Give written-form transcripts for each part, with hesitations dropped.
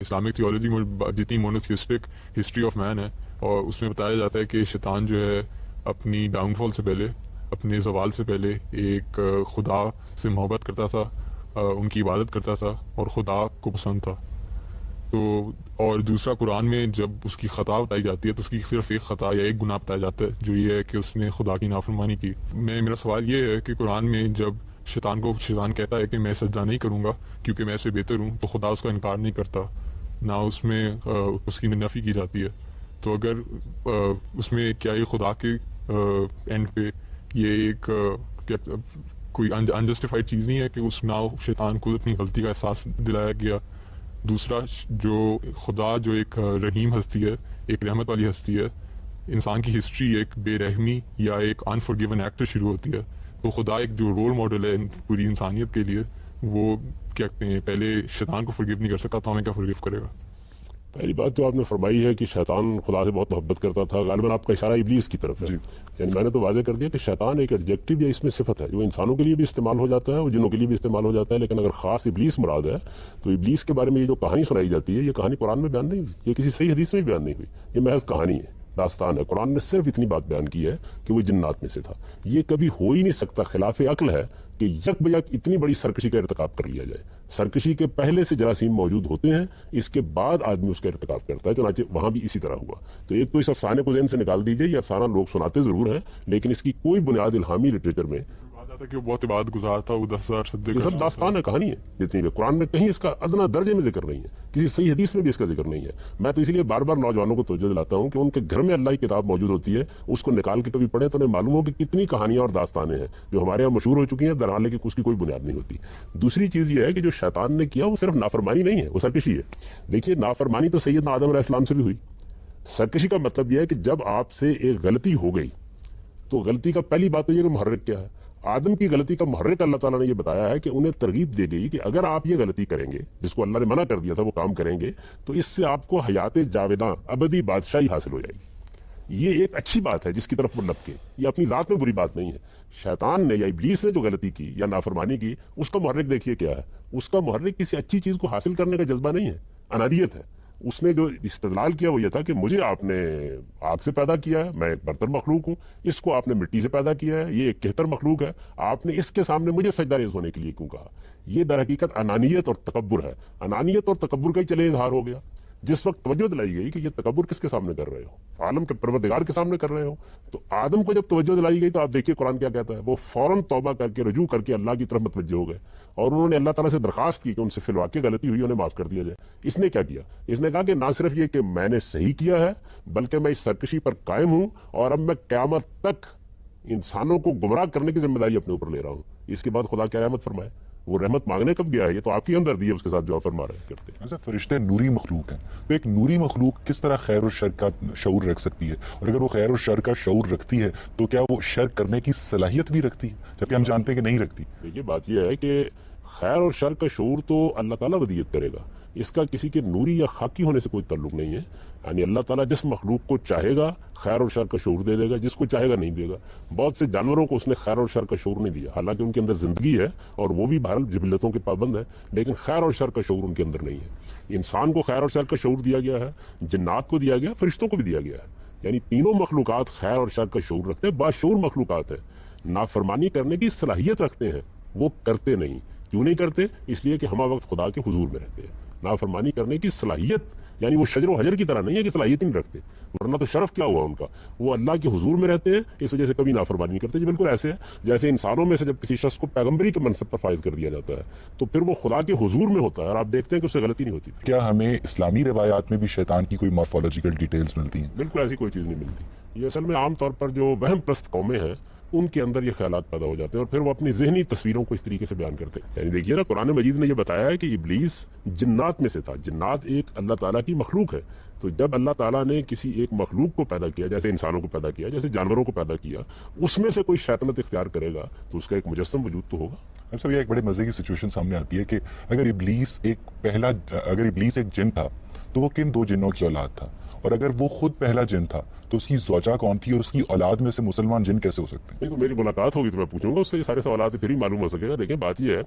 Islamic theology میں جتنی monotheistic history of مین ہے، اور اس میں بتایا جاتا ہے کہ شیطان جو ہے اپنی ڈاؤن فال سے پہلے، اپنے زوال سے پہلے ایک خدا سے محبت کرتا تھا، ان کی عبادت کرتا تھا اور خدا کو پسند تھا. تو اور دوسرا قرآن میں جب اس کی خطا بتائی جاتی ہے تو اس کی صرف ایک خطا یا ایک گناہ بتایا جاتا ہے، جو یہ ہے کہ اس نے خدا کی نافرمانی کی. میرا سوال یہ ہے کہ قرآن میں جب شیطان کہتا ہے کہ میں سجدہ نہیں کروں گا کیونکہ میں اس سے بہتر ہوں، تو خدا اس کا انکار نہیں کرتا، نہ اس میں اس کی نفی کی جاتی ہے. تو اگر اس میں کیا یہ خدا کے اینڈ پہ یہ ایک کوئی انجسٹیفائڈ چیز نہیں ہے کہ اس نہ شیطان کو اپنی غلطی کا احساس دلایا گیا؟ دوسرا، جو خدا جو ایک رحیم ہستی ہے، ایک رحمت والی ہستی ہے، انسان کی ہسٹری ایک بے رحمی یا ایک انفارگیون ایکٹ سے شروع ہوتی ہے. تو خدا ایک جو رول ماڈل ہے پوری انسانیت کے لیے، وہ کیا کہتے ہیں پہلے شیطان کو فرگیو نہیں کر سکا تو ہمیں کیا فرگیو کرے گا؟ پہلی بات تو آپ نے فرمائی ہے کہ شیطان خدا سے بہت محبت کرتا تھا، غالباً آپ کا اشارہ ابلیس کی طرف ہے. یعنی میں نے تو واضح کر دیا کہ شیطان ایک ایڈجیکٹو یا اس میں صفت ہے جو انسانوں کے لیے بھی استعمال ہو جاتا ہے اور جنوں کے لیے بھی استعمال ہو جاتا ہے، لیکن اگر خاص ابلیس مراد ہے تو ابلیس کے بارے میں یہ جو کہانی سنائی جاتی ہے، یہ کہانی قرآن میں بیان نہیں ہوئی، یہ کسی صحیح حدیث میں بھی بیان نہیں ہوئی، یہ محض کہانی ہے، داستان ہے. قرآن نے صرف اتنی بات بیان کی ہے کہ وہ جنات میں سے تھا. یہ کبھی ہو ہی نہیں سکتا، خلاف عقل ہے کہ یک بیک اتنی بڑی سرکشی کا ارتکاب کر لیا جائے. سرکشی کے پہلے سے جراثیم موجود ہوتے ہیں، اس کے بعد آدمی اس کا ارتکاب کرتا ہے، چنانچہ وہاں بھی اسی طرح ہوا. تو ایک تو اس افسانے کو ذہن سے نکال دیجئے، یہ افسانہ لوگ سناتے ضرور ہیں لیکن اس کی کوئی بنیاد الہامی لٹریچر میں کہ وہ بہت عبادت گزار تھا، وہ 10,000 صدقے یہ سب داستان ہے، کہانی ہے. جتنی بھی قرآن میں کہیں اس کا ادنا درجے میں ذکر نہیں ہے، کسی صحیح حدیث میں بھی اس کا ذکر نہیں ہے. میں تو اس لیے بار بار نوجوانوں کو توجہ دلاتا ہوں کہ ان کے گھر میں اللہ کی کتاب موجود ہوتی ہے، اس کو نکال کے کبھی پڑھیں تو انہیں معلوم ہو کہ کتنی کہانیاں اور داستانیں ہیں جو ہمارے یہاں مشہور ہو چکی ہیں، درحال کہ اس کی کوئی بنیاد نہیں ہوتی. دوسری چیز یہ ہے کہ جو شیطان نے کیا وہ صرف نافرمانی نہیں ہے، وہ سرکشی ہے. دیکھیے، نافرمانی تو سیدنا آدم علیہ السلام سے بھی ہوئی. سرکشی کا مطلب یہ ہے کہ جب آپ سے ایک غلطی ہو گئی تو غلطی کا پہلی بات تو یہ کہ محرک کیا ہے. آدم کی غلطی کا محرک اللہ تعالیٰ نے یہ بتایا ہے کہ انہیں ترغیب دی گئی کہ اگر آپ یہ غلطی کریں گے، جس کو اللہ نے منع کر دیا تھا وہ کام کریں گے، تو اس سے آپ کو حیات جاوداں، ابدی بادشاہی حاصل ہو جائے گی. یہ ایک اچھی بات ہے جس کی طرف وہ لپکے، یہ اپنی ذات میں بری بات نہیں ہے. شیطان نے یا ابلیس نے جو غلطی کی یا نافرمانی کی، اس کا محرک دیکھیے کیا ہے. اس کا محرک کسی اچھی چیز کو حاصل کرنے کا جذبہ نہیں ہے، انانیت ہے. اس نے جو استدلال کیا وہ یہ تھا کہ مجھے آپ نے آگ سے پیدا کیا ہے، میں ایک برتر مخلوق ہوں، اس کو آپ نے مٹی سے پیدا کیا ہے، یہ ایک کہتر مخلوق ہے، آپ نے اس کے سامنے مجھے سجدہ ریز ہونے کے لیے کیوں کہا. یہ در حقیقت انانیت اور تکبر ہے. انانیت اور تکبر کا ہی چلے اظہار ہو گیا. جس وقت توجہ دلائی گئی کہ یہ تکبر کس کے سامنے کر رہے ہو، عالم کے پروردگار کے سامنے کر رہے ہو، تو آدم کو جب توجہ دلائی گئی تو آپ دیکھیے قرآن کیا کہتا ہے. وہ فوراً توبہ کر کے رجوع کر کے اللہ کی طرف متوجہ ہو گئے اور انہوں نے اللہ تعالیٰ سے درخواست کی کہ ان سے فی الواقع غلطی ہوئی، انہیں معاف کر دیا جائے. اس نے کیا کیا؟ اس نے کہا کہ نہ صرف یہ کہ میں نے صحیح کیا ہے بلکہ میں اس سرکشی پر قائم ہوں اور اب میں قیامت تک انسانوں کو گمراہ کرنے کی ذمہ داری اپنے اوپر لے رہا ہوں. اس کے بعد خدا کیا رحمت فرمائے. وہ رحمت مانگنے کب گیا ہے؟ یہ تو آپ کی ہمدردی ہے اس کے ساتھ جو آپ فرما رہے کرتے ہیں. اچھا، فرشتے نوری مخلوق ہیں، تو ایک نوری مخلوق کس طرح خیر اور شر کا شعور رکھ سکتی ہے؟ اور اگر وہ خیر اور شر کا شعور رکھتی ہے تو کیا وہ شر کرنے کی صلاحیت بھی رکھتی ہے، جبکہ ہم جانتے ہیں کہ نہیں رکھتی؟ دیکھیے، بات یہ ہے کہ خیر اور شر کا شعور تو اللہ تعالیٰ ودیت کرے گا، اس کا کسی کے نوری یا خاکی ہونے سے کوئی تعلق نہیں ہے. یعنی اللہ تعالیٰ جس مخلوق کو چاہے گا خیر اور شر کا شعور دے دے گا، جس کو چاہے گا نہیں دے گا. بہت سے جانوروں کو اس نے خیر اور شر کا شعور نہیں دیا، حالانکہ ان کے اندر زندگی ہے اور وہ بھی بہرحال جبلتوں کے پابند ہے، لیکن خیر اور شر کا شعور ان کے اندر نہیں ہے. انسان کو خیر اور شر کا شعور دیا گیا ہے، جنات کو دیا گیا، فرشتوں کو بھی دیا گیا ہے. یعنی تینوں مخلوقات خیر اور شر کا شعور رکھتے ہیں، باشعور مخلوقات ہیں. نافرمانی کرنے کی صلاحیت رکھتے ہیں، وہ کرتے نہیں. کیوں نہیں کرتے؟ اس لیے کہ ہمہ وقت خدا کے حضور میں رہتے ہیں. نافرمانی کرنے کی صلاحیت، یعنی وہ شجر و حجر کی طرح نہیں ہے کہ صلاحیت نہیں رکھتے، ورنہ تو شرف کیا ہوا ان کا. وہ اللہ کے حضور میں رہتے ہیں، اس وجہ سے کبھی نافرمانی نہیں کرتے. بالکل ایسے ہے جیسے انسانوں میں سے جب کسی شخص کو پیغمبری کے منصب پر فائز کر دیا جاتا ہے تو پھر وہ خدا کے حضور میں ہوتا ہے اور آپ دیکھتے ہیں کہ اس سے غلطی نہیں ہوتی. کیا ہمیں اسلامی روایات میں بھی شیطان کی کوئی مارفولوجیکل ڈیٹیلز ملتی ہیں؟ بالکل ایسی کوئی چیز نہیں ملتی. یہ اصل میں عام طور پر جو وہم پرست قومیں ہیں ان کے اندر یہ خیالات پیدا ہو جاتے ہیں اور پھر وہ اپنی ذہنی تصویروں کو اس طریقے سے بیان کرتے ہیں. یعنی دیکھیے نا، قرآن مجید نے یہ بتایا ہے کہ ابلیس جنات میں سے تھا. جنات ایک اللہ تعالیٰ کی مخلوق ہے. تو جب اللہ تعالیٰ نے کسی ایک مخلوق کو پیدا کیا، جیسے انسانوں کو پیدا کیا، جیسے جانوروں کو پیدا کیا، اس میں سے کوئی شیطنت اختیار کرے گا تو اس کا ایک مجسم وجود تو ہوگا. اب سب یہ ایک بڑے مزے کی سچویشن سامنے آتی ہے کہ اگر ابلیس ایک جن تھا تو وہ کن دو جنوں کی اولاد تھا؟ اور اگر وہ خود پہلا جن تھا تو اس کی زوجہ کون تھی اور اس کی اولاد میں سے مسلمان جن کیسے ہو سکتے ہیں؟ نہیں تو میری ملاقات ہوگی تو میں پوچھوں گا اس سے، یہ سارے سوالات پھر ہی معلوم ہو سکے گا. دیکھیں بات یہ ہے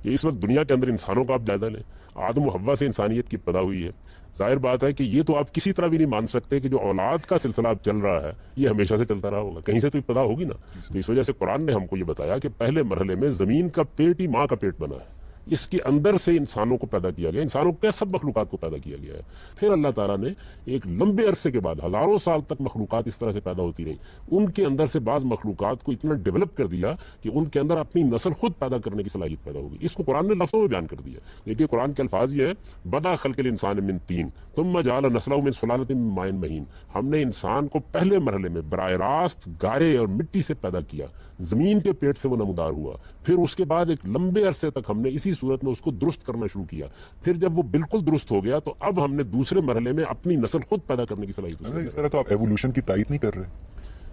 کہ اس وقت دنیا کے اندر انسانوں کا آپ جائزہ لیں. آدم و حوا سے انسانیت کی ابتدا ہوئی ہے. ظاہر بات ہے کہ یہ تو آپ کسی طرح بھی نہیں مان سکتے کہ جو اولاد کا سلسلہ اب چل رہا ہے یہ ہمیشہ سے چلتا رہا ہوگا، کہیں سے تو ابتدا ہوگی نا. تو اس وجہ سے قرآن نے ہم کو یہ بتایا کہ پہلے مرحلے میں زمین کا پیٹ ہی ماں کا پیٹ بنا ہے، اس کے اندر سے انسانوں کو پیدا کیا گیا، انسانوں کے سب مخلوقات کو پیدا کیا گیا ہے. پھر اللہ تعالیٰ نے ایک لمبے عرصے کے بعد ہزاروں سال تک مخلوقات اس طرح سے پیدا ہوتی رہیں، ان کے اندر سے بعض مخلوقات کو اتنا ڈیولپ کر دیا کہ ان کے اندر اپنی نسل خود پیدا کرنے کی صلاحیت پیدا ہوگی. اس کو قرآن نے لفظوں میں بیان کر دیا. دیکھیے قرآن کے الفاظ یہ ہے، بدا خلق الانسان من طین ثم جعل نسلہ من سلالۃ من ماء مہین. ہم نے انسان کو پہلے مرحلے میں براہ راست گارے اور مٹی سے پیدا کیا، زمین کے پیٹ سے وہ نمودار ہوا. پھر اس کے بعد ایک لمبے عرصے تک ہم نے اسی صورت میں اس کو درست کرنا شروع کیا. پھر جب وہ بالکل درست ہو گیا تو اب ہم نے دوسرے مرحلے میں اپنی نسل خود پیدا کرنے کی صلاحیت حاصل اس طرح تو آپ ایوولوشن کی تائید نہیں کر رہے.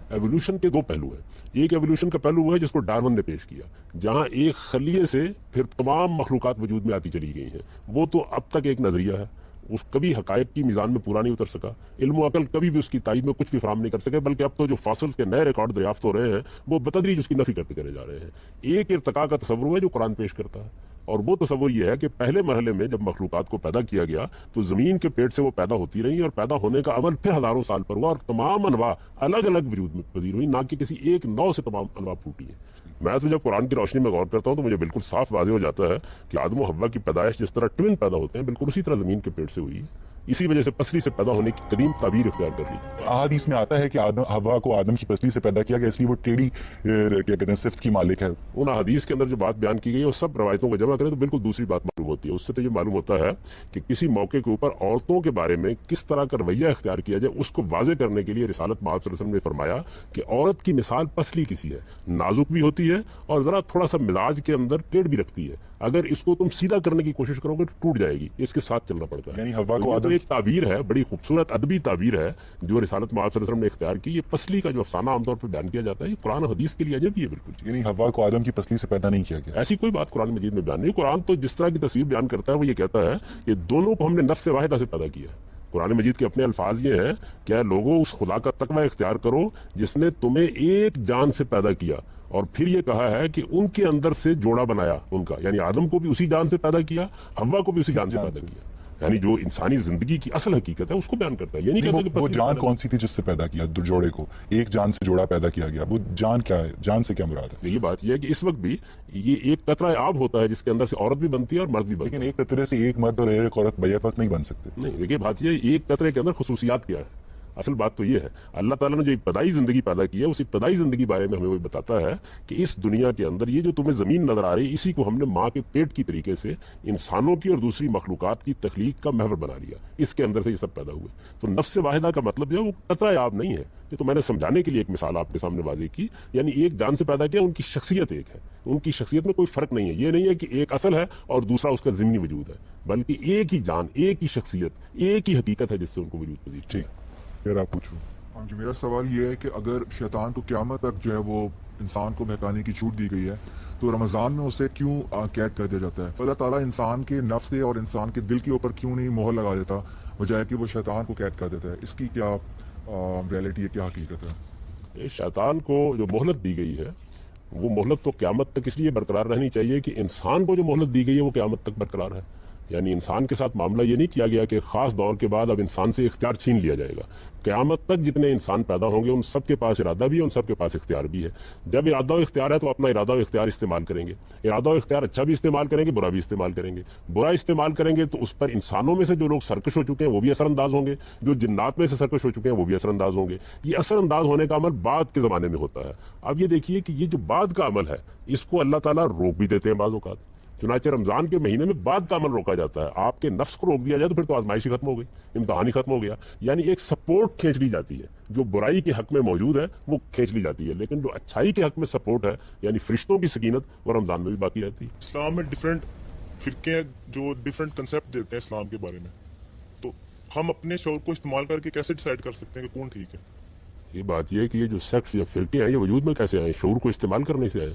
ایوولوشن کے دو پہلو ہیں. ایک ایوولوشن کا پہلو وہ ہے جس کو ڈارون نے پیش کیا، جہاں ایک خلیے سے پھر تمام مخلوقات وجود میں آتی چلی گئی ہیں. وہ تو اب تک ایک نظریہ ہے، اس کبھی حقائق کی میزان میں پورا نہیں اتر سکا. علم و عقل کبھی بھی اس کی تائید میں کچھ بھی فراہم نہیں کر سکے، بلکہ اب تو جو فاسلز کے نئے ریکارڈ دریافت ہو رہے ہیں وہ بتدریج اس کی نفی کرتے چلے جا رہے ہیں. ایک ارتقاء کا تصور ہے جو قرآن پیش کرتا ہے، اور وہ تصور یہ ہے کہ پہلے مرحلے میں جب مخلوقات کو پیدا کیا گیا تو زمین کے پیٹ سے وہ پیدا ہوتی رہی، اور پیدا ہونے کا عمل پھر ہزاروں سال پر ہوا، اور تمام انواع الگ الگ وجود میں پذیر ہوئی، نہ کہ کسی ایک نوع سے تمام انواع پھوٹی ہیں. میں تو جب قرآن کی روشنی میں غور کرتا ہوں تو مجھے بالکل صاف واضح ہو جاتا ہے کہ آدم و حوا کی پیدائش جس طرح ٹوین پیدا ہوتے ہیں بالکل اسی طرح زمین کے پیٹ سے ہوئی. اسی وجہ سے پسلی سے پیدا ہونے کی قدیم تعبیر اختیار کر لی. احادیث میں آتا ہے کہ حوا کو آدم کی پسلی سے پیدا کیا گیا، اس لیے وہ ٹیڑھی کیا کہتے ہیں صفت کی مالک ہے. ان حدیث کے اندر جو بات بیان کی گئی ہے وہ سب روایتوں کو جمع کریں تو بالکل دوسری بات معلوم ہوتی ہے. اس سے تو یہ معلوم ہوتا ہے کہ کسی موقع کے اوپر عورتوں کے بارے میں کس طرح کا رویہ اختیار کیا جائے، اس کو واضح کرنے کے لیے رسالت مآب صلی اللہ علیہ وسلم نے فرمایا کہ عورت کی مثال پسلی کسی ہے، نازک بھی ہوتی ہے اور ذرا تھوڑا سا مزاج کے اندر ٹیڑھ بھی رکھتی ہے. اگر اس کو تم سیدھا کرنے کی کوشش کرو گے تو ٹوٹ جائے گی، اس کے ساتھ چلنا پڑتا ہے. یعنی حوا تو کو یہ تو آدم ایک تعبیر ہے، بڑی خوبصورت ادبی تعبیر ہے جو رسالت مآب صلی اللہ علیہ وسلم نے اختیار کی. یہ پسلی کا جو افسانہ عام طور پہ بیان کیا جاتا ہے یہ قرآن و حدیث کے لیے عجب ہی ہے بالکل. یعنی حوا کو آدم کی پسلی سے پیدا نہیں کیا گیا. ایسی کوئی بات قرآن مجید میں بیان نہیں. قرآن تو جس طرح کی تصویر بیان کرتا ہے وہ یہ کہتا ہے کہ دونوں کو ہم نے نفس واحدہ سے پیدا کیا ہے. قرآن مجید کے اپنے الفاظ یہ ہیں کہ اے لوگوں اس خدا کا تقوی اختیار کرو جس نے تمہیں ایک جان سے پیدا کیا، اور پھر یہ کہا ہے کہ ان کے اندر سے جوڑا بنایا ان کا، یعنی آدم کو بھی اسی جان سے پیدا کیا، حوا کو بھی اسی جان سے پیدا کیا. یعنی جو انسانی زندگی کی اصل حقیقت ہے اس کو بیان کرتا ہے. یہ نہیں کہتا کہ وہ جان کون سی تھی جس سے پیدا کیا جوڑے کو؟ ایک جان سے جوڑا پیدا کیا گیا، وہ جان کیا ہے؟ جان سے کیا مراد ہے؟ یہ بات یہ ہے کہ اس وقت بھی یہ ایک قطرہ آب ہوتا ہے جس کے اندر سے عورت بھی بنتی ہے اور مرد بھی بنتا ہے. لیکن ایک قطرے سے ایک مرد اور ایک عورت بیک وقت نہیں بن سکتے. نہیں دیکھیے بات یہ ایک قطرے کے اندر خصوصیات کیا ہے. اصل بات تو یہ ہے اللہ تعالیٰ نے جو ابتدائی زندگی پیدا کی ہے اس ابتدائی زندگی بارے میں ہمیں وہ بتاتا ہے کہ اس دنیا کے اندر یہ جو تمہیں زمین نظر آ رہی ہے اسی کو ہم نے ماں کے پیٹ کی طریقے سے انسانوں کی اور دوسری مخلوقات کی تخلیق کا محور بنا لیا. اس کے اندر سے یہ سب پیدا ہوئے. تو نفس واحدہ کا مطلب جو ہے وہ قطرہ آب نہیں ہے. یہ تو میں نے سمجھانے کے لیے ایک مثال آپ کے سامنے واضح کی. یعنی ایک جان سے پیدا کیا، ان کی شخصیت ایک ہے، ان کی شخصیت میں کوئی فرق نہیں ہے. یہ نہیں ہے کہ ایک اصل ہے اور دوسرا اس کا ضمنی وجود ہے، بلکہ ایک ہی جان، ایک ہی شخصیت، ایک ہی حقیقت ہے جس سے ان کو وجود پذیر. ٹھیک، پھر آپ پوچھو. جی میرا سوال یہ ہے کہ اگر شیطان کو قیامت تک جو ہے وہ انسان کو بہکانے کی چھوٹ دی گئی ہے تو رمضان میں اسے کیوں قید کر دیا جاتا ہے؟ اللہ تعالیٰ انسان کے نفس کے اور انسان کے دل کے اوپر کیوں نہیں مہر لگا دیتا بجائے کہ وہ شیطان کو قید کر دیتا ہے؟ اس کی کیا ریئلٹی ہے، کیا حقیقت ہے؟ شیطان کو جو مہلت دی گئی ہے وہ مہلت تو قیامت تک اس لیے برقرار رہنی چاہیے کہ انسان کو جو مہلت دی گئی ہے وہ قیامت تک برقرار ہے. یعنی انسان کے ساتھ معاملہ یہ نہیں کیا گیا کہ خاص دور کے بعد اب انسان سے اختیار چھین لیا جائے گا. قیامت تک جتنے انسان پیدا ہوں گے ان سب کے پاس ارادہ بھی ہے، ان سب کے پاس اختیار بھی ہے. جب ارادہ و اختیار ہے تو اپنا ارادہ و اختیار استعمال کریں گے. ارادہ و اختیار اچھا بھی استعمال کریں گے، برا بھی استعمال کریں گے. برا استعمال کریں گے تو اس پر انسانوں میں سے جو لوگ سرکش ہو چکے ہیں وہ بھی اثر انداز ہوں گے، جو جنات میں سے سرکش ہو چکے ہیں وہ بھی اثر انداز ہوں گے. یہ اثر انداز ہونے کا عمل بعد کے زمانے میں ہوتا ہے. اب یہ دیکھیے کہ یہ جو بعد کا عمل ہے اس کو اللہ تعالیٰ روک بھی دیتے ہیں بعض اوقات. چنانچہ رمضان کے مہینے میں بعد کا عمل روکا جاتا ہے. آپ کے نفس کو روک دیا جائے تو پھر تو آزمائش ختم ہو گئی، امتحان ہی ختم ہو گیا. یعنی ایک سپورٹ کھینچ لی جاتی ہے، جو برائی کے حق میں موجود ہے وہ کھینچ لی جاتی ہے، لیکن جو اچھائی کے حق میں سپورٹ ہے یعنی فرشتوں کی سکینت وہ رمضان میں بھی باقی رہتی ہے. اسلام میں ڈفرینٹ فرقے ہیں جو ڈفرینٹ کنسیپٹ دیتے ہیں اسلام کے بارے میں، تو ہم اپنے شعور کو استعمال کر کے کیسے ڈیسائیڈ کر سکتے ہیں کہ کون ٹھیک ہے؟ یہ بات یہ ہے کہ یہ جو سیکٹس یا فرقے ہیں یہ وجود میں کیسے آئے؟ شعور کو استعمال کرنے سے آئے.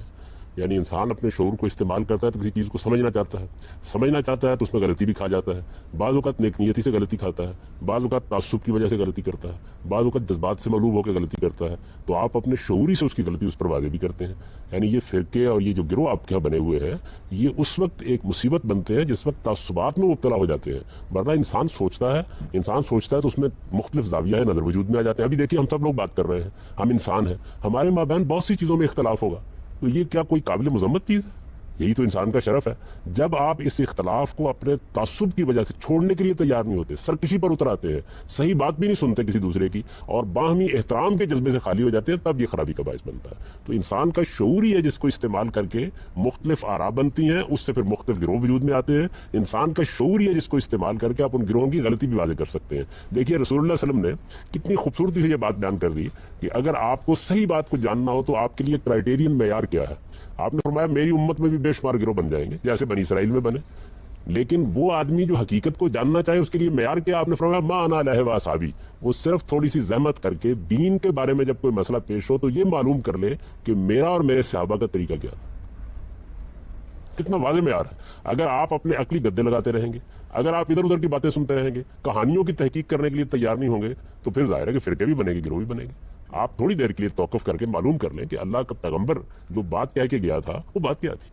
یعنی انسان اپنے شعور کو استعمال کرتا ہے تو کسی چیز کو سمجھنا چاہتا ہے تو اس میں غلطی بھی کھا جاتا ہے. بعض اوقات نیک نیتی سے غلطی کھاتا ہے, بعض اوقات تعصب کی وجہ سے غلطی کرتا ہے, بعض اوقات جذبات سے مغلوب ہو کے غلطی کرتا ہے. تو آپ اپنے شعوری سے اس کی غلطی اس پر واضح بھی کرتے ہیں. یعنی یہ فرقے اور یہ جو گروہ آپ کے یہاں بنے ہوئے ہیں یہ اس وقت ایک مصیبت بنتے ہیں جس وقت تعصبات میں مبتلا ہو جاتے ہیں. ورنہ انسان سوچتا ہے تو اس میں مختلف زاویہ نظر وجود میں آ جاتے ہیں. ابھی دیکھیے ہم سب لوگ بات کر رہے ہیں, ہم انسان ہیں, ہمارے مابین بہت سی چیزوں میں اختلاف ہوگا, تو یہ کیا کوئی قابل مذمت چیز ہے؟ یہی تو انسان کا شرف ہے. جب آپ اس اختلاف کو اپنے تعصب کی وجہ سے چھوڑنے کے لیے تیار نہیں ہوتے, سرکشی پر اتر آتے ہیں, صحیح بات بھی نہیں سنتے کسی دوسرے کی, اور باہمی احترام کے جذبے سے خالی ہو جاتے ہیں, تب یہ خرابی کا باعث بنتا ہے. تو انسان کا شعور ہی ہے جس کو استعمال کر کے مختلف آراء بنتی ہیں, اس سے پھر مختلف گروہ وجود میں آتے ہیں. انسان کا شعور ہی ہے جس کو استعمال کر کے آپ ان گروہوں کی غلطی بھی واضح کر سکتے ہیں. دیکھیے رسول اللہ صلی اللہ علیہ وسلم نے کتنی خوبصورتی سے یہ بات بیان کر دی کہ اگر آپ کو صحیح بات کو جاننا ہو تو آپ کے لیے کرائیٹیرین معیار کیا ہے. آپ نے فرمایا میری امت میں بھی بے شمار گروہ بن جائیں گے جیسے بنی اسرائیل میں بنے, لیکن وہ آدمی جو حقیقت کو جاننا چاہے اس کے لیے معیار کیا؟ آپ نے فرمایا ما انا علیہ و اصحابی. وہ صرف تھوڑی سی زحمت کر کے دین کے بارے میں جب کوئی مسئلہ پیش ہو تو یہ معلوم کر لے کہ میرا اور میرے صحابہ کا طریقہ کیا تھا. کتنا واضح معیار ہے. اگر آپ اپنے عقلی گدے لگاتے رہیں گے, اگر آپ ادھر ادھر کی باتیں سنتے رہیں گے, کہانیوں کی تحقیق کرنے کے لیے تیار نہیں ہوں گے, تو پھر ظاہر ہے کہ فرقے بھی بنے گی, گروہ بھی بنے گی. آپ تھوڑی دیر کے لیے توقف کر کے معلوم کر لیں کہ اللہ کا پیغمبر جو بات کہہ کے گیا تھا وہ بات کیا تھی.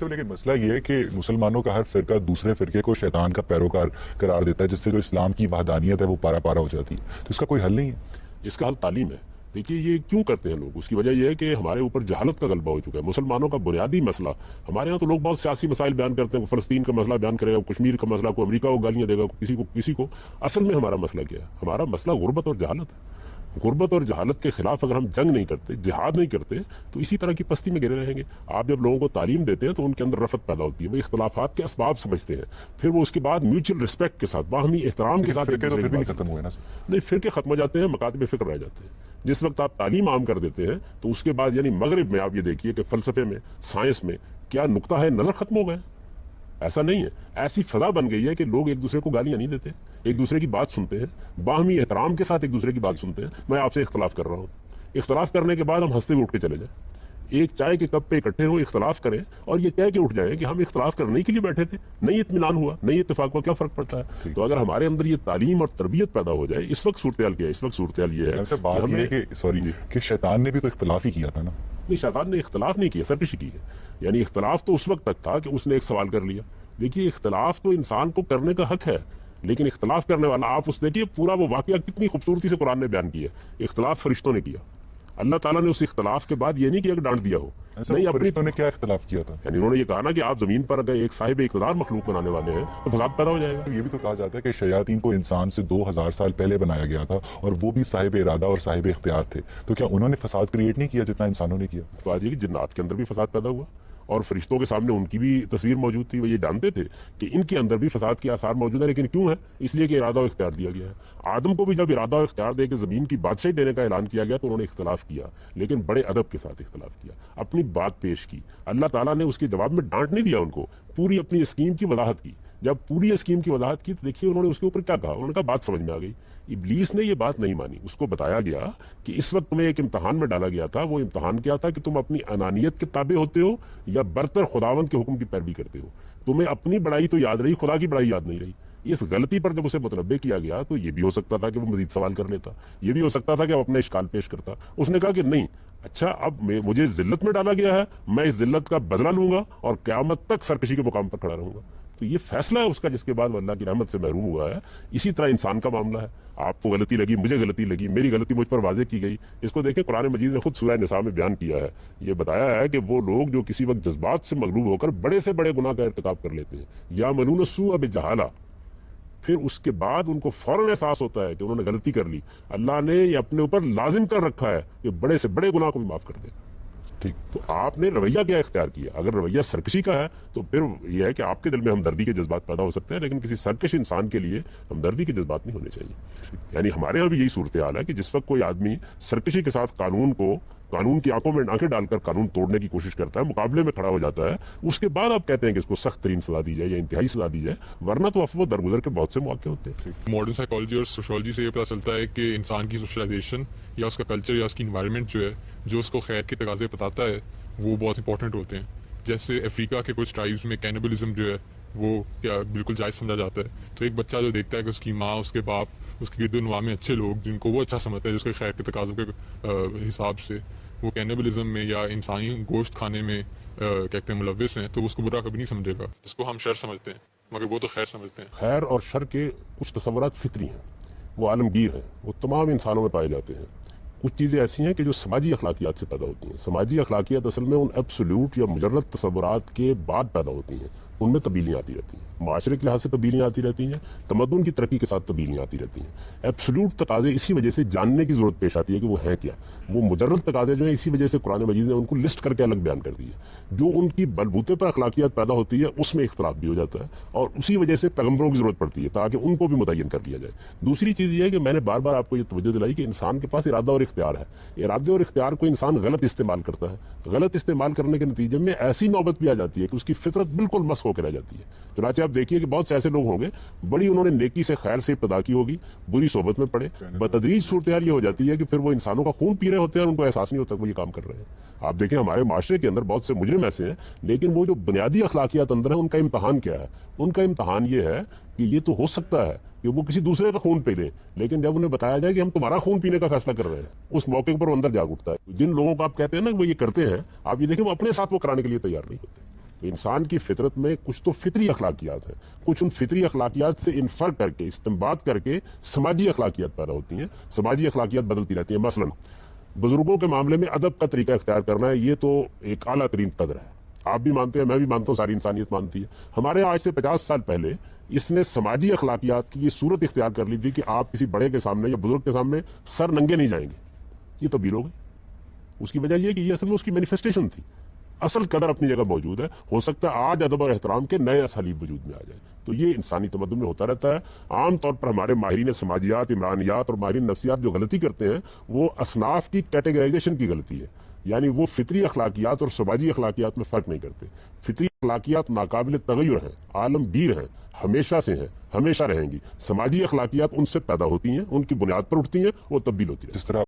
لیکن مسئلہ یہ ہے کہ مسلمانوں کا ہر فرقہ دوسرے فرقے کو شیطان کا پیروکار قرار دیتا ہے, جس سے جو اسلام کی وحدانیت ہے وہ پارا پارا ہو جاتی ہے. تو اس کا کوئی حل نہیں ہے؟ اس کا حل تعلیم ہے. دیکھیے یہ کیوں کرتے ہیں لوگ, اس کی وجہ یہ ہے کہ ہمارے اوپر جہالت کا غلبہ ہو چکا ہے. مسلمانوں کا بنیادی مسئلہ, ہمارے ہاں تو لوگ بہت سیاسی مسائل بیان کرتے ہیں, فلسطین کا مسئلہ بیان کرے گا, کشمیر کا مسئلہ, کو امریکہ کو گالیاں دے گا, کسی کو. اصل میں ہمارا مسئلہ کیا ہے؟ ہمارا مسئلہ غربت اور جہالت ہے. غربت اور جہالت کے خلاف اگر ہم جنگ نہیں کرتے, جہاد نہیں کرتے, تو اسی طرح کی پستی میں گرے رہیں گے. آپ جب لوگوں کو تعلیم دیتے ہیں تو ان کے اندر رفت پیدا ہوتی ہے, وہ اختلافات کے اسباب سمجھتے ہیں, پھر وہ اس کے بعد میوچل رسپیکٹ کے ساتھ, باہمی احترام کے ساتھ. فرقے تو پھر بھی نہیں ختم ہوئے نا. نہیں, فرقے ختم ہو جاتے ہیں, مکاتب فکر رہ جاتے ہیں. جس وقت آپ تعلیم عام کر دیتے ہیں تو اس کے بعد یعنی مغرب میں آپ یہ دیکھیے کہ فلسفے میں, سائنس میں کیا نقطہ ہے نظر ختم ہو گئے. ایسا نہیں ہے, ایسی فضا بن گئی ہے کہ لوگ ایک دوسرے کو گالیاں نہیں دیتے, ایک دوسرے کی بات سنتے ہیں, باہمی احترام کے ساتھ ایک دوسرے کی بات سنتے ہیں. میں آپ سے اختلاف کر رہا ہوں, اختلاف کرنے کے بعد ہم ہنستے ہوئے اٹھ کے چلے جائیں, ایک چائے کے کپ پہ اکٹھے ہو, اختلاف کریں اور یہ کہہ کے اٹھ جائیں کہ ہم اختلاف کرنے کے لیے بیٹھے تھے, نہیں اطمینان ہوا, نہیں اتفاق ہوا, کیا فرق پڑتا ہے؟ تو اگر ہمارے اندر یہ تعلیم اور تربیت پیدا ہو جائے, اس وقت صورتحال کیا ہے؟ اس وقت صورتحال یہ ہے بات یہ ہے کہ شیطان نے بھی تو اختلاف ہی کیا تھا نا. نہیں, شیطان نے اختلاف نہیں کیا, سرکشی کی ہے. یعنی اختلاف تو اس وقت تک تھا کہ اس نے ایک سوال کر لیا. دیکھیے اختلاف تو انسان کو کرنے کا حق ہے, لیکن اختلاف کرنے والا, آپ اس دیکھیے پورا وہ واقعہ کتنی خوبصورتی سے قرآن نے بیان کیا. اختلاف فرشتوں نے کیا, اللہ تعالیٰ نے اس اختلاف کے بعد یہ نہیں کیا کہ ڈانٹ دیا ہو, نہیں, فرشتوں نے کیا اختلاف کیا تھا؟ یعنی انہوں نے یہ کہا نا کہ آپ زمین پر اگر ایک صاحب اقتدار مخلوق بنانے والے ہیں تو فساد پیدا ہو جائے گا. یہ بھی تو کہا جاتا ہے کہ شیاطین کو انسان سے 2000 سال پہلے بنایا گیا تھا اور وہ بھی صاحب ارادہ اور صاحب اختیار تھے, تو کیا انہوں نے فساد کریٹ نہیں کیا جتنا انسانوں نے کیا؟ تو آج یہ کہ جنات کے اندر بھی فساد پیدا ہوا اور فرشتوں کے سامنے ان کی بھی تصویر موجود تھی, وہ یہ جانتے تھے کہ ان کے اندر بھی فساد کے آثار موجود ہیں, لیکن کیوں ہے؟ اس لیے کہ ارادہ و اختیار دیا گیا ہے. آدم کو بھی جب ارادہ و اختیار دے کے زمین کی بادشاہی دینے کا اعلان کیا گیا تو انہوں نے اختلاف کیا, لیکن بڑے ادب کے ساتھ اختلاف کیا, اپنی بات پیش کی. اللہ تعالیٰ نے اس کے جواب میں ڈانٹ نہیں دیا ان کو, پوری اپنی اسکیم کی وضاحت کی. جب پوری اسکیم کی وضاحت کی تو دیکھیے انہوں نے اس کے اوپر کیا کہا, انہوں نے کہا بات سمجھ میں آ گئی. ابلیس نے یہ بات نہیں مانی, اس کو بتایا گیا کہ اس وقت تمہیں ایک امتحان میں ڈالا گیا تھا. وہ امتحان کیا تھا کہ تم اپنی انانیت کے تابع ہوتے ہو یا برتر خداوند کے حکم کی پیروی کرتے ہو. تمہیں اپنی بڑائی تو یاد رہی, خدا کی بڑائی یاد نہیں رہی. اس غلطی پر جب اسے متنبع کیا گیا تو یہ بھی ہو سکتا تھا کہ وہ مزید سوال کر لیتا, یہ بھی ہو سکتا تھا کہ وہ اپنے اشکال پیش کرتا. اس نے کہا کہ نہیں, اچھا اب مجھے ذلت میں ڈالا گیا ہے, میں اس ذلت کا بدلہ لوں گا اور قیامت تک سرکشی کے مقام پر کھڑا رہوں گا. تو یہ فیصلہ ہے اس کا, جس کے بعد وہ اللہ کی رحمت سے محروم ہوا ہے. اسی طرح انسان کا معاملہ ہے, آپ کو غلطی لگی, مجھے غلطی لگی, میری غلطی مجھ پر واضح کی گئی. اس کو دیکھیں قرآن مجید نے خود سورہ نساء میں بیان کیا ہے, یہ بتایا ہے کہ وہ لوگ جو کسی وقت جذبات سے مغلوب ہو کر بڑے سے بڑے گناہ کا ارتکاب کر لیتے ہیں, یا ملون السوء بجہالہ, پھر اس کے بعد ان کو فوراً احساس ہوتا ہے کہ انہوں نے غلطی کر لی, اللہ نے یہ اپنے اوپر لازم کر رکھا ہے کہ بڑے سے بڑے گناہ کو بھی معاف کر دے. ٹھیک, تو آپ نے رویہ کیا اختیار کیا؟ اگر رویہ سرکشی کا ہے تو پھر یہ ہے کہ آپ کے دل میں ہمدردی کے جذبات پیدا ہو سکتے ہیں, لیکن کسی سرکش انسان کے لیے ہمدردی کے جذبات نہیں ہونے چاہیے. یعنی ہمارے یہاں بھی یہی صورتحال ہے کہ جس وقت کوئی آدمی سرکشی کے ساتھ قانون کی آنکھوں میں آنکھیں ڈال کر قانون توڑنے کی کوشش کرتا ہے, مقابلے میں کھڑا ہو جاتا ہے, اس کے بعد آپ کہتے ہیں کہ اس کو سخت ترین سزا دی جائے یا انتہائی سزا دی جائے, ورنہ تو افو درگزر کے بہت سے مواقع ہوتے ہیں. ماڈرن سائیکالوجی اور سوشولوجی سے یہ پتہ چلتا ہے کہ انسان کی سوشلائزیشن یا اس کا کلچر یا اس کی انوائرمنٹ جو ہے, جو اس کو خیر کے تقاضے بتاتا ہے, وہ بہت امپورٹنٹ ہوتے ہیں. جیسے افریقہ کے کچھ ٹرائبس میں کینیبلزم جو ہے وہ کیا بالکل جائز سمجھا جاتا ہے. تو ایک بچہ جو دیکھتا ہے کہ اس کی ماں، اس کے باپ، اس کے گرد و نواح میں اچھے لوگ جن کو وہ اچھا سمجھتا ہے، جس کے خیر کے تقاضوں کے حساب سے وہ کینیبلزم میں یا انسانی گوشت کھانے میں کہتے ہیں ملوث ہیں، تو وہ اس کو برا کبھی نہیں سمجھے گا، جس کو ہم شر سمجھتے ہیں، مگر وہ تو خیر سمجھتے ہیں. خیر اور شر کے کچھ تصورات فطری ہیں، وہ عالمگیر ہیں، وہ تمام انسانوں میں پائے جاتے ہیں. کچھ چیزیں ایسی ہیں کہ جو سماجی اخلاقیات سے پیدا ہوتی ہیں. سماجی اخلاقیات اصل میں ان ایبسولوٹ یا مجرد تصورات کے بعد پیدا ہوتی ہیں. ان میں تبدیلیاں آتی رہتی ہیں، معاشرے کے لحاظ سے تبدیلیاں آتی رہتی ہیں، تمدن کی ترقی کے ساتھ تبدیلیاں آتی رہتی ہیں. ایبسولوٹ تقاضے اسی وجہ سے جاننے کی ضرورت پیش آتی ہے کہ وہ ہیں کیا. وہ مجرد تقاضے جو ہیں اسی وجہ سے قرآن مجید نے ان کو لسٹ کر کے الگ بیان کر دی ہے. جو ان کی بلبوتے پر اخلاقیات پیدا ہوتی ہے اس میں اختلاف بھی ہو جاتا ہے، اور اسی وجہ سے پیغمبروں کی ضرورت پڑتی ہے تاکہ ان کو بھی متعین کر لیا جائے. دوسری چیز یہ ہے کہ میں نے بار بار آپ کو یہ توجہ دلائی کہ انسان کے پاس ارادہ اور اختیار ہے. ارادے اور اختیار کو انسان غلط استعمال کرتا ہے. غلط استعمال کرنے کے نتیجے میں ایسی نوبت بھی آ جاتی ہے کہ اس کی فطرت بالکل مسخ ہو کے رہ جاتی ہے. چنانچہ آپ دیکھیے کہ بہت سے ایسے لوگ ہوں گے، بڑی انہوں نے نیکی سے خیر سے ابتدا کی ہوگی، بری صحبت میں پڑے، بتدریج صورتحال یہ ہو جاتی ہے کہ پھر وہ انسانوں کا خون پی رہے ہوتے ہیں اور ان کو احساس نہیں ہوتا کہ وہ یہ کام کر رہے ہیں. آپ دیکھیں ہمارے معاشرے کے اندر بہت سے مجرم ایسے ہیں، لیکن وہ جو بنیادی اخلاقیات اندر ہیں ان کا امتحان کیا ہے؟ ان کا امتحان یہ ہے کہ یہ تو ہو سکتا ہے کہ وہ کسی دوسرے کا خون پی لیں، لیکن جب انہیں بتایا جائے کہ ہم تمہارا خون پینے کا فیصلہ کر رہے ہیں، اس موقع پر وہ اندر جاگ اٹھتا ہے. جن لوگوں کو آپ کہتے ہیں نا وہ یہ کرتے ہیں، آپ یہ دیکھیں وہ اپنے ساتھ وہ کرانے کے لیے تیار نہیں ہوتے. تو انسان کی فطرت میں کچھ تو فطری اخلاقیات ہیں، کچھ ان فطری اخلاقیات سے انفر کر کے استنباط کر کے سماجی اخلاقیات پیدا ہوتی ہیں. سماجی اخلاقیات بدلتی رہتی ہیں. مثلا بزرگوں کے معاملے میں ادب کا طریقہ اختیار کرنا ہے، یہ تو ایک اعلیٰ ترین قدر ہے. آپ بھی مانتے ہیں، میں بھی مانتا ہوں، ساری انسانیت مانتی ہے. ہمارے آج سے 50 سال پہلے اس نے سماجی اخلاقیات کی یہ صورت اختیار کر لی تھی کہ آپ کسی بڑے کے سامنے یا بزرگ کے سامنے سر ننگے نہیں جائیں گے. یہ تبدیل ہو گئی. اس کی وجہ یہ کہ یہ اصل میں اس کی مینیفیسٹیشن تھی. اصل قدر اپنی جگہ موجود ہے. ہو سکتا ہے آج ادب اور احترام کے نئے اسالیب وجود میں آ جائے. تو یہ انسانی تمدن میں ہوتا رہتا ہے. عام طور پر ہمارے ماہرین سماجیات، عمرانیات اور ماہرین نفسیات جو غلطی کرتے ہیں وہ اصناف کی کیٹیگرائزیشن کی غلطی ہے. یعنی وہ فطری اخلاقیات اور سماجی اخلاقیات میں فرق نہیں کرتے. فطری اخلاقیات ناقابل تغیر ہیں، عالمگیر ہیں، ہمیشہ سے ہیں، ہمیشہ رہیں گی. سماجی اخلاقیات ان سے پیدا ہوتی ہیں، ان کی بنیاد پر اٹھتی ہیں، وہ تبدیل ہوتی ہیں. جس طرح